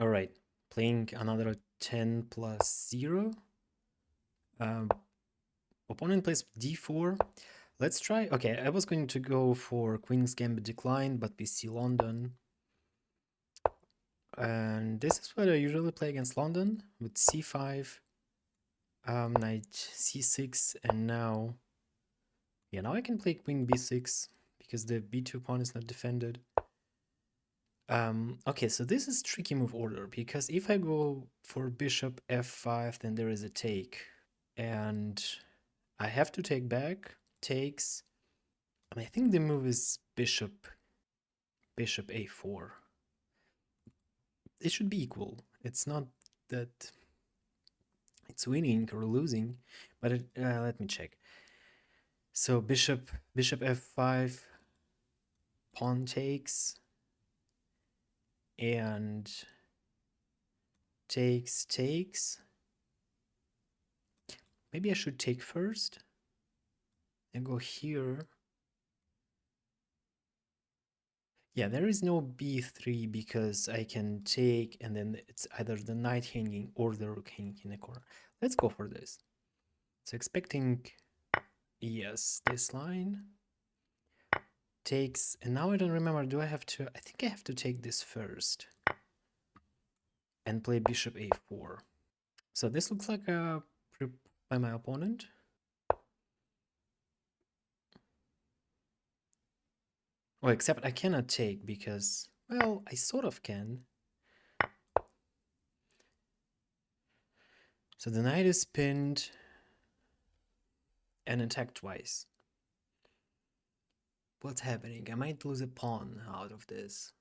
All right, playing another 10 plus 0. Um, Opponent plays d4. Let's try. Okay, I was going to go for Queen's Gambit Decline, but we see London. And this is what I usually play against London with c5, knight c6, and now, yeah, now I can play Queen b6 because the b2 pawn is not defended. Okay, so this is tricky move order because if I go for bishop f5, then there is a take, and I have to take back, takes, and I think the move is bishop a4. It should be equal. It's not that it's winning or losing, but let me check. So bishop f5, pawn takes, and takes. Maybe I should take first and go here. Yeah, there is no b3 because I can take and then it's either the knight hanging or the rook hanging in the corner. Let's go for this. So expecting, yes, this line takes, and now I don't remember, do I have to, I think I have to take this first and play bishop a4. So this looks like a by my opponent. Oh, except I cannot take because, well, I sort of can. So the knight is pinned and attacked twice. What's happening? I might lose a pawn out of this.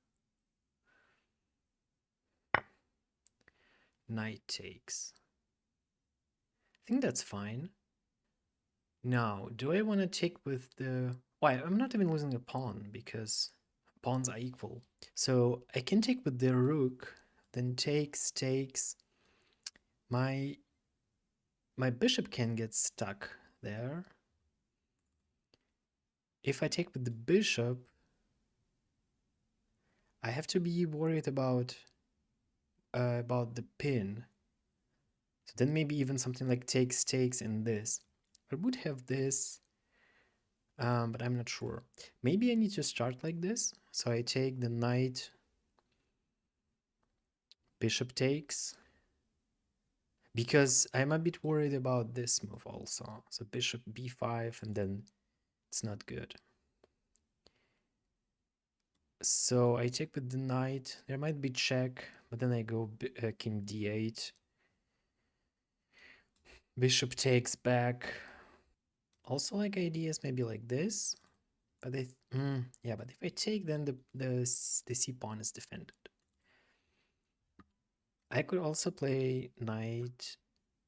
Knight takes. I think that's fine. Now, do I want to take with the... Why? I'm not even losing a pawn because pawns are equal. So I can take with the rook, then takes. My bishop can get stuck there. If I take with the bishop, I have to be worried about the pin. So then maybe even something like takes and this. I would have this, but I'm not sure. Maybe I need to start like this. So I take the knight, bishop takes, because I'm a bit worried about this move also. So bishop b5, and then it's not good. So I take with the knight. There might be check, but then I go king d8. Bishop takes back. Also like ideas maybe like this. But yeah, but if I take, then the c pawn is defended. I could also play knight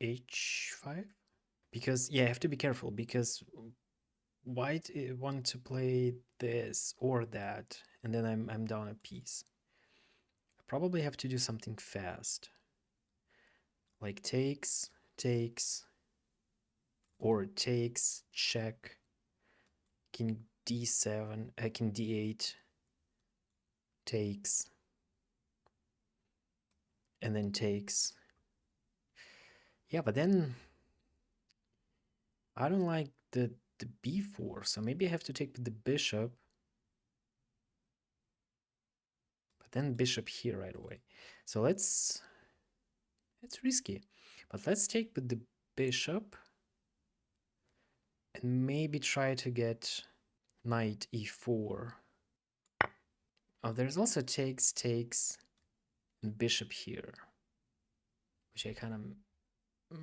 h5 because, yeah, I have to be careful because white want to play this or that, and then I'm down a piece. I probably have to do something fast, like takes, or takes, check, king d7, king d8, takes, and then takes. Yeah, but then I don't like the b4, so maybe I have to take the bishop, but then bishop here right away. So it's risky, but let's take with the bishop and maybe try to get knight e4. Oh, there's also takes, and bishop here, which I kind of...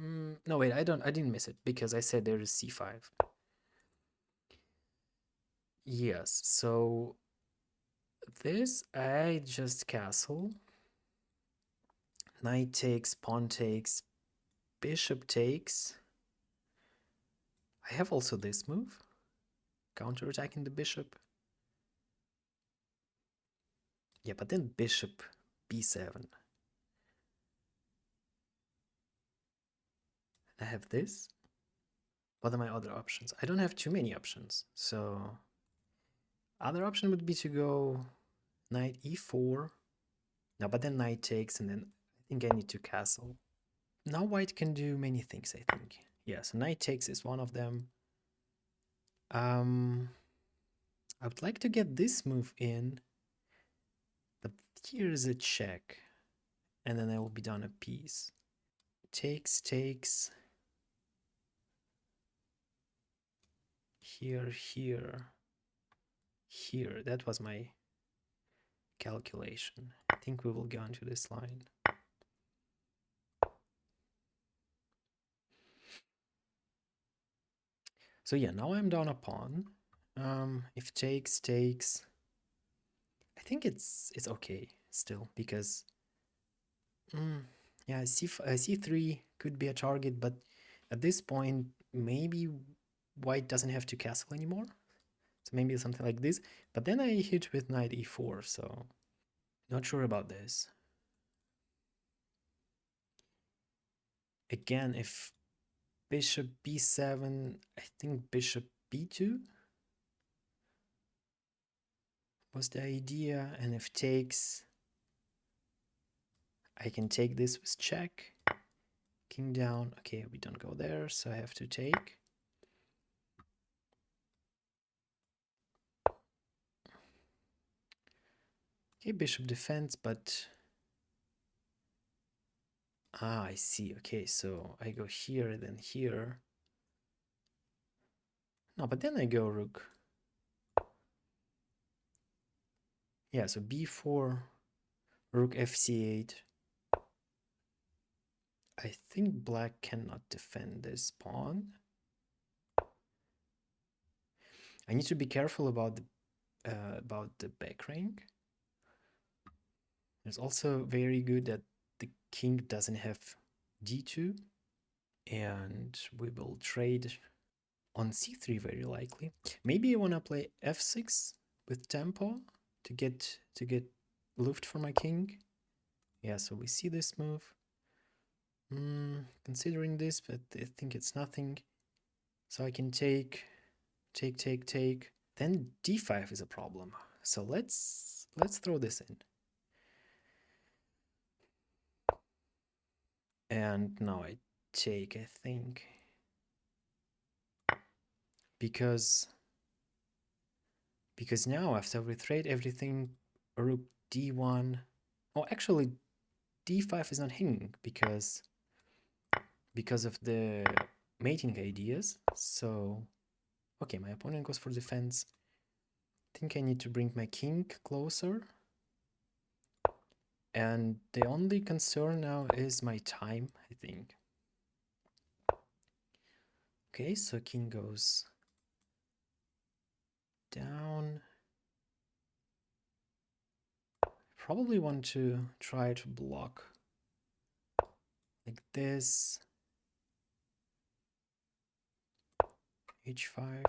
no, wait, I didn't miss it because I said there is c5. Yes, so this I just castle. Knight takes, pawn takes, bishop takes. I have also this move, counterattacking the bishop. Yeah, but then bishop b7. I have this. What are my other options? I don't have too many options. So other option would be to go knight e4. Now, but then knight takes, and then I think I need to castle. Now white can do many things, I think. Yeah, so knight takes is one of them. Um, I would like to get this move in, but here is a check, and then I will be down a piece. Takes, takes. Here, here, here. That was my calculation. I think we will go into this line. So yeah, now I'm down a pawn. If takes, takes. I think it's okay still because yeah, c3 could be a target, but at this point maybe white doesn't have to castle anymore. So maybe something like this. But then I hit with knight e4, so not sure about this. Again, if bishop b7, I think bishop b2 was the idea, and if takes, I can take this with check. King down. Okay, we don't go there, so I have to take. Okay, bishop defends, but I see. Okay, so I go here, then here. No, but then I go rook. Yeah, so b4, rook fc8. I think black cannot defend this pawn. I need to be careful about the back rank. It's also very good that the king doesn't have d2, and we will trade on c3 very likely. Maybe I want to play f6 with tempo to get luft for my king. Yeah, so we see this move. Considering this, but I think it's nothing. So I can take. Then d5 is a problem. So let's throw this in. And now I take, I think, because now after we trade everything, rook d1. Oh, actually, d5 is not hanging because of the mating ideas. So okay, my opponent goes for defense. I think I need to bring my king closer. And the only concern now is my time, I think. Okay, so king goes down. Probably want to try to block like this. h5,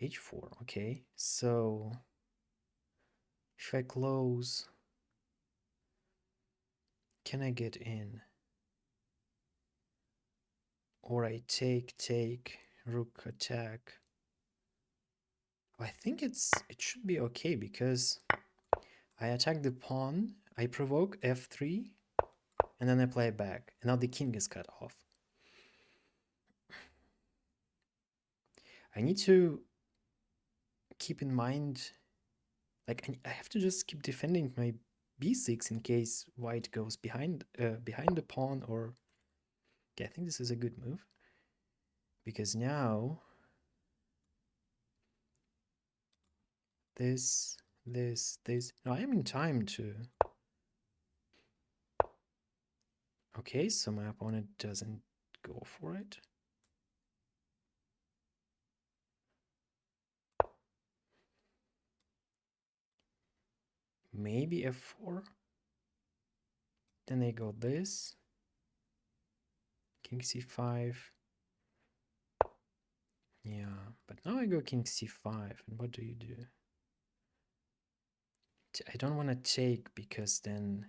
h4. Okay, so if I close, can I get in? Or I take, rook attack. I think it should be okay because I attack the pawn, I provoke f3, and then I play back. And now the king is cut off. I need to keep in mind, like I have to just keep defending my b6 in case white goes behind the pawn. Or okay, I think this is a good move because now this. Now I am in time to. Okay, so my opponent doesn't go for it. Maybe f4. Then they go this. King c5. Yeah, but now I go king c5. And what do you do? I don't want to take because then.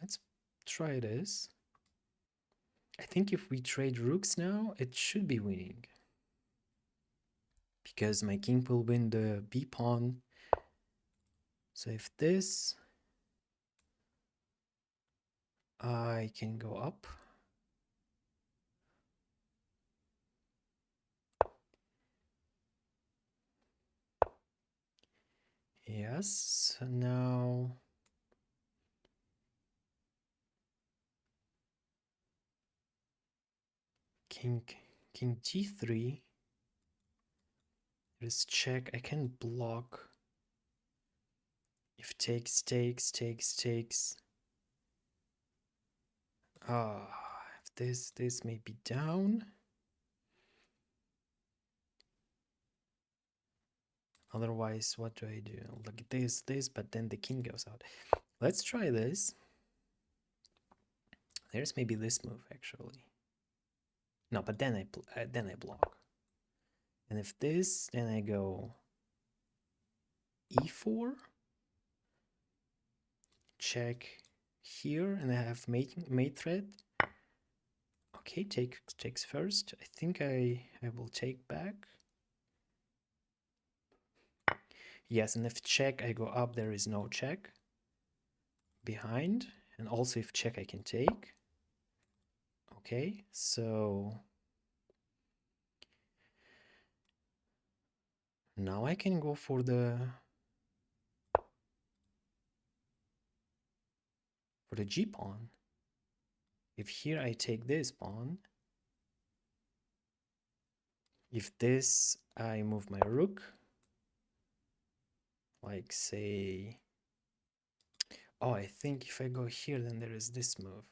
Let's try this. I think if we trade rooks now, it should be winning. Because my king will win the b pawn. So if this, I can go up. Yes, so now king g3. Let's check. I can block if takes. If this may be down. Otherwise, what do I do? Look at this, but then the king goes out. Let's try this. There's maybe this move actually. No, but then I block. And if this, then I go e4. Check here, and I have mate threat. Okay, takes first. I think I will take back. Yes, and if check, I go up. There is no check behind, and also if check, I can take. Okay, so now I can go for the g pawn. If here I take this pawn, if this I move my rook, like say, oh, I think if I go here, then there is this move.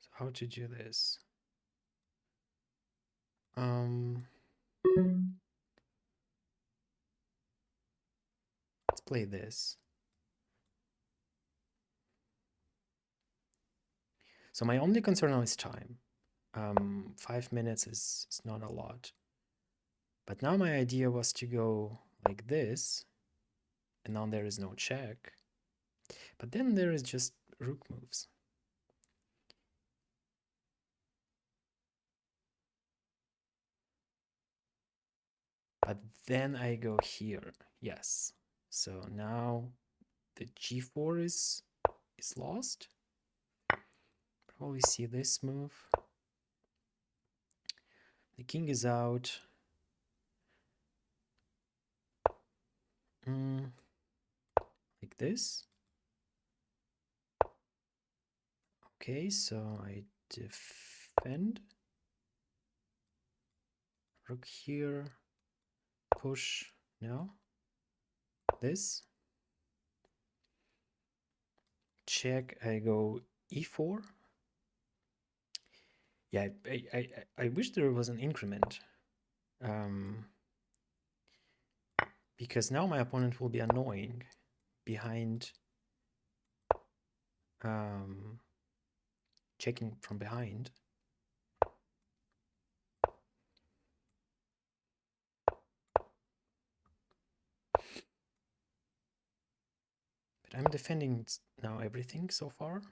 So how to do this? Let's play this. So my only concern now is time. 5 minutes is not a lot. But now my idea was to go like this, and now there is no check. But then there is just rook moves. But then I go here, yes. So now the g4 is lost. Probably see this move. The king is out. Like this. Okay, so I defend. Rook here. Push. No. This. Check. I go e4. Yeah, I wish there was an increment. Because now my opponent will be annoying behind, checking from behind. But I'm defending now everything so far.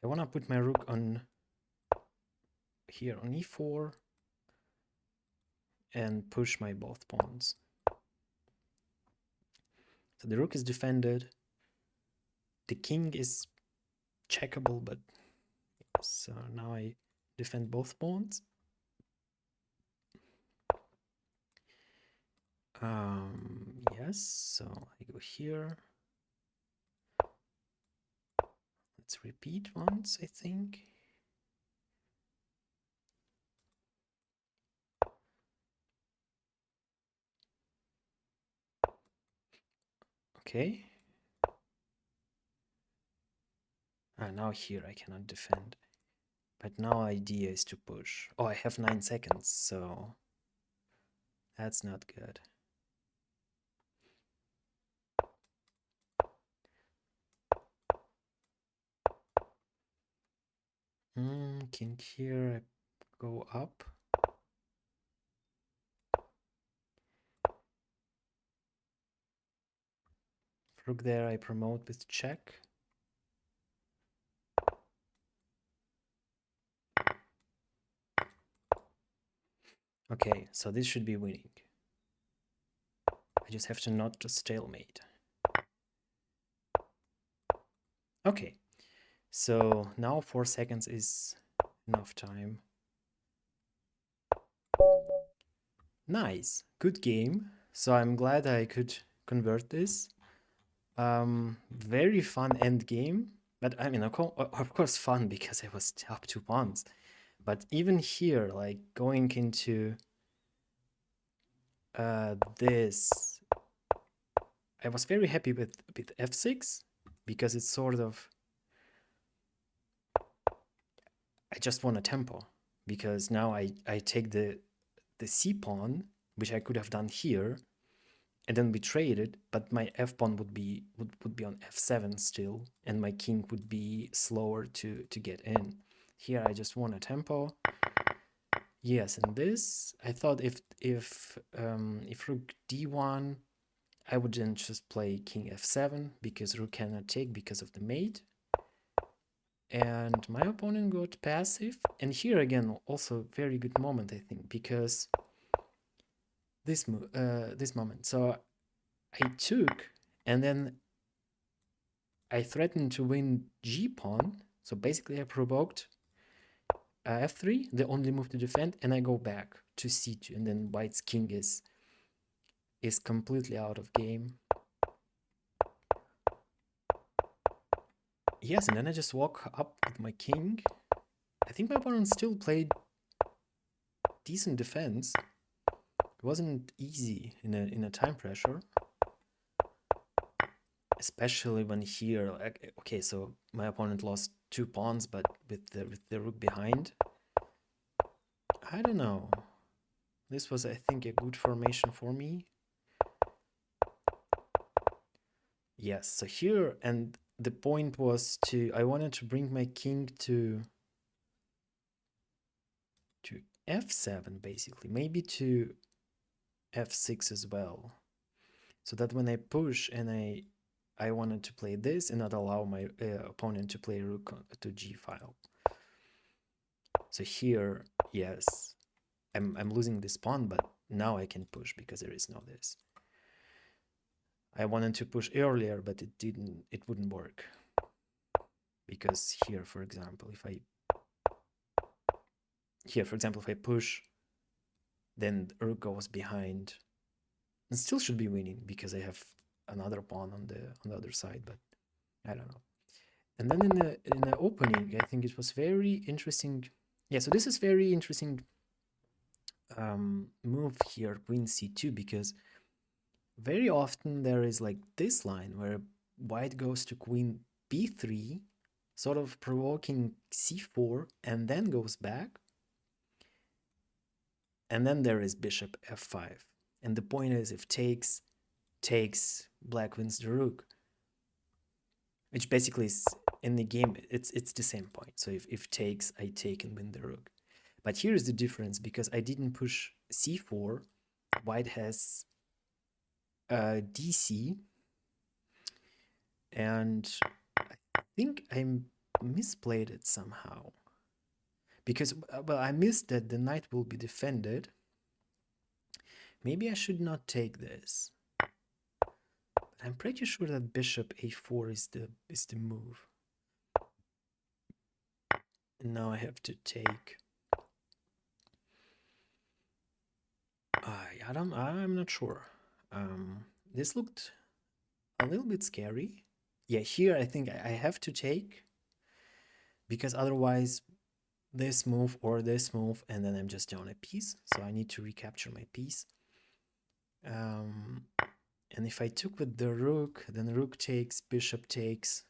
I want to put my rook on here on e4 and push my both pawns. So the rook is defended. The king is checkable, but so now I defend both pawns. Yes, so I go here. Let's repeat once, I think. Okay. Now here I cannot defend. But now idea is to push. Oh, I have 9 seconds, so that's not good. King here, I go up. Rook there, I promote with check. Okay, so this should be winning. I just have to not just stalemate. Okay, so now 4 seconds is enough time. Nice, good game. So I'm glad I could convert this. Very fun end game, but I mean, of course, fun because I was up 2 pawns. But even here, like going into this, I was very happy with f6 because it's sort of, I just want a tempo because now I take the c pawn, which I could have done here, and then we traded, but my f pawn would be on f7 still, and my king would be slower to get in. Here I just want a tempo. Yes, and this I thought if rook d1, I would then just play king f7 because rook cannot take because of the mate. And my opponent got passive. And here again, also very good moment, I think, because this moment. So I took, and then I threatened to win g pawn. So basically, I provoked f3, the only move to defend, and I go back to c2, and then white's king is completely out of game. Yes, and then I just walk up with my king. I think my opponent still played decent defense. It wasn't easy in a time pressure, especially when here, like, okay, so my opponent lost 2 pawns, but with the rook behind, I don't know. This was, I think, a good formation for me. Yes, so here, and the point was I wanted to bring my king to f7, basically, maybe to f6 as well, so that when I push and I wanted to play this and not allow my opponent to play rook to g file. So here, yes, I'm losing this pawn, but now I can push because there is no this. I wanted to push earlier, but it wouldn't work. Because here, for example, if I push, then rook goes behind. And still should be winning because I have another pawn on the other side, but I don't know. And then in the opening, I think it was very interesting. Yeah, so this is very interesting move here, queen c2, because very often there is like this line where white goes to queen b3, sort of provoking c4, and then goes back. And then there is bishop f5. And the point is, if takes, black wins the rook. Which basically is, in the game, it's the same point. So if takes, I take and win the rook. But here's the difference, because I didn't push c4, white has dc, and I think I misplayed it somehow. Because, well, I missed that the knight will be defended. Maybe I should not take this. But I'm pretty sure that bishop a4 is the move. And now I have to take. I'm not sure. This looked a little bit scary. Yeah, here I think I have to take, because otherwise this move or this move, and then I'm just down a piece. So I need to recapture my piece. And if I took with the rook, then rook takes, bishop takes.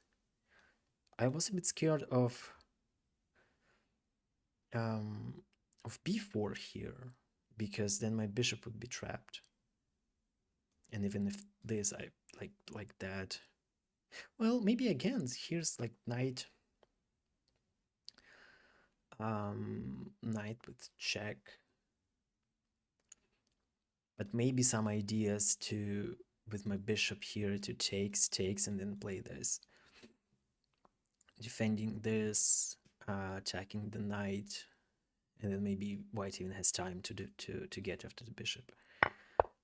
I was a bit scared of b4 here, because then my bishop would be trapped. And even if this, I like that. Well, maybe again, here's like knight, knight with check. But maybe some ideas to, with my bishop here, to takes, and then play this. Defending this, attacking the knight, and then maybe white even has time to get after the bishop.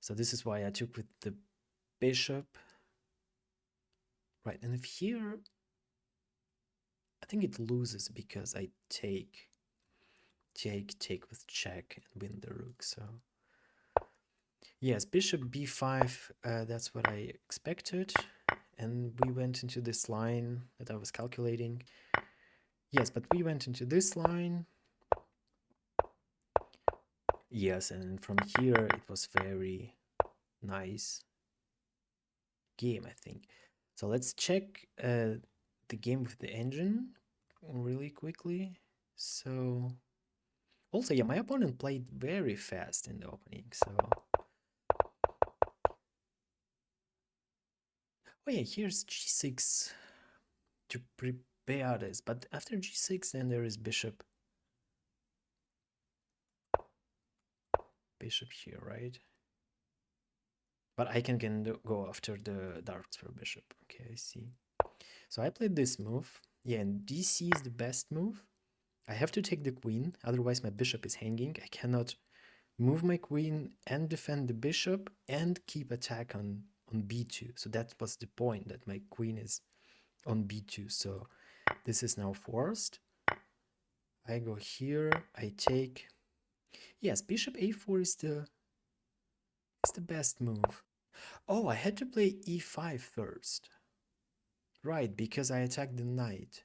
So this is why I took with the bishop. Right, and if here, I think it loses because I take with check and win the rook. So yes, bishop b5, that's what I expected. And we went into this line that I was calculating. Yes, but we went into this line. Yes, and from here it was very nice game, I think. So let's check the game with the engine really quickly. So also, yeah, my opponent played very fast in the opening. So oh yeah, here's g6 to prepare this. But after g6, then there is bishop here, right? But I can go after the darks for bishop. Okay, I see. So I played this move. Yeah, and dc is the best move. I have to take the queen, otherwise my bishop is hanging. I cannot move my queen and defend the bishop and keep attack on b2. So that was the point, that my queen is on b2. So this is now forced. I go here, I take. Yes, bishop a4 is the best move. Oh, I had to play e5 first. Right, because I attacked the knight.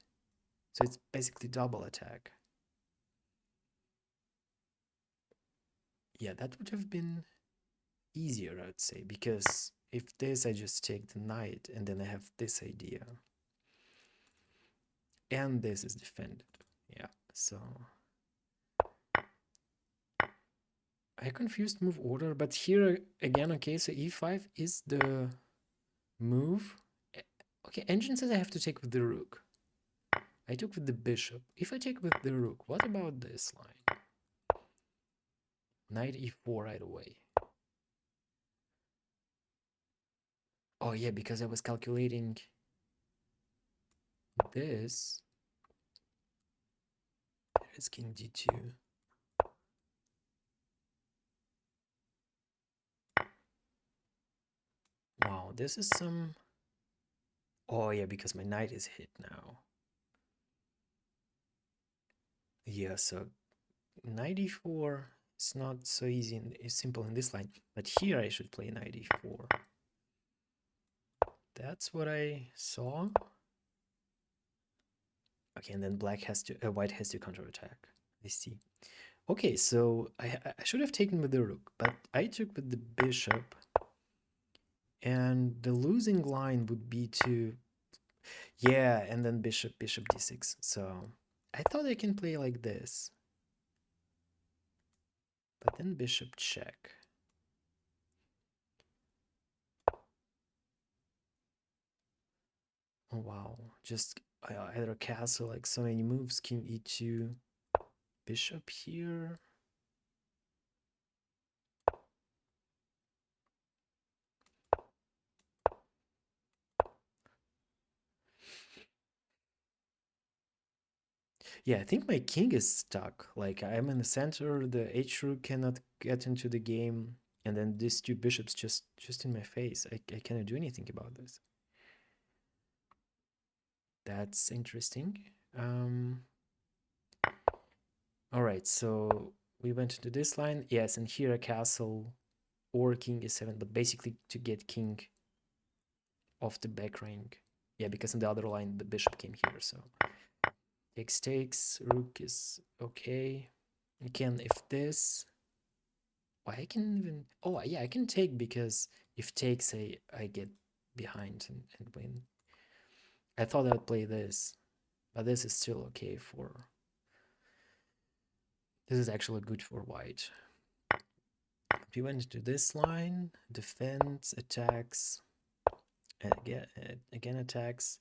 So it's basically double attack. Yeah, that would have been easier, I would say, because if this, I just take the knight and then I have this idea. And this is defended. Yeah, so I confused move order, but here again, okay, so e5 is the move. Okay, engine says I have to take with the rook. I took with the bishop. If I take with the rook, what about this line? Knight e4 right away. Oh yeah, because I was calculating this. There's king d2. Wow, this is some... Oh yeah, because my knight is hit now. Yeah, so knight e4 is not so easy and it's simple in this line. But here I should play knight e4. That's what I saw. Okay, and then white has to counterattack. I see. Okay, so I should have taken with the rook, but I took with the bishop. And the losing line would be to... Yeah, and then bishop d6. So I thought I can play like this. But then bishop check. Oh, wow. Just either castle, like so many moves. King e2. Bishop here. Yeah, I think my king is stuck. Like I'm in the center, the h rook cannot get into the game, and then these two bishops just in my face. I cannot do anything about this. That's interesting. All right, so we went into this line. Yes, and here a castle or king e7, but basically to get king off the back rank. Yeah, because in the other line the bishop came here, so takes, rook is okay. Again, if this... Why I can even... Oh, yeah, I can take because if takes, I get behind and win. I thought I'd play this, but this is still okay for... This is actually good for white. If you went to this line, defense, attacks, and again attacks.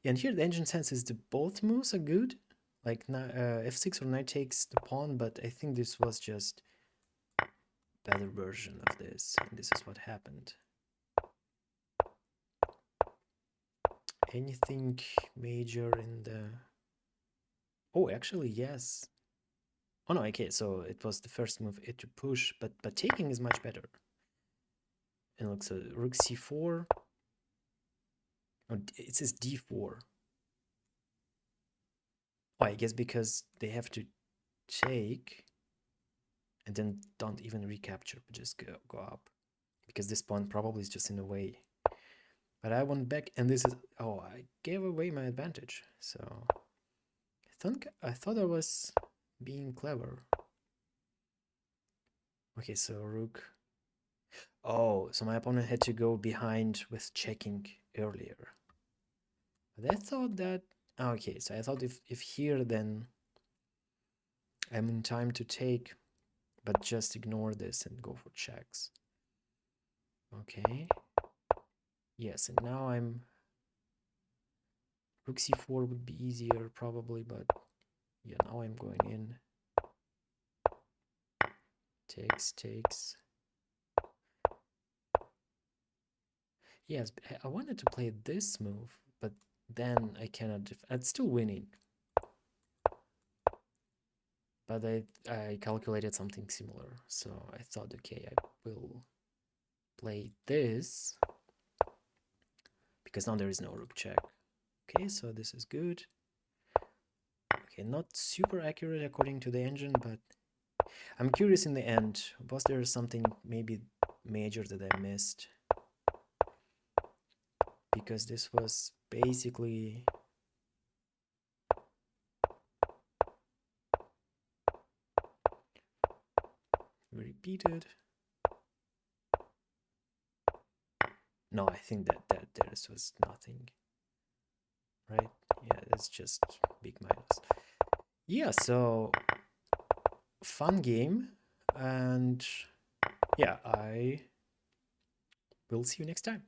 Yeah, and here the engine senses the both moves are good. Like f6 or knight takes the pawn, but I think this was just better version of this, and this is what happened. Anything major in the... Oh, actually, yes. Oh no, okay, so it was the first move it to push, but taking is much better. And looks so rook c4. Oh, it says d4. Oh, I guess because they have to take and then don't even recapture, but just go up. Because this pawn probably is just in the way. But I want back, and this is... Oh, I gave away my advantage. So I thought I was being clever. Okay, so rook. Oh, so my opponent had to go behind with checking earlier. But I thought that... Okay, so I thought if here, then I'm in time to take, but just ignore this and go for checks. Okay. Yes, and now I'm... Rook c4 would be easier probably, but yeah, now I'm going in. Takes. Yes, I wanted to play this move, but then I cannot... I'm still winning. But I calculated something similar, so I thought, okay, I will play this, because now there is no rook check. Okay, so this is good. Okay, not super accurate according to the engine, but I'm curious in the end, was there something maybe major that I missed? Because this was basically... repeated. No, I think that this was nothing, right? Yeah, it's just big minus. Yeah, so fun game, and yeah, I will see you next time.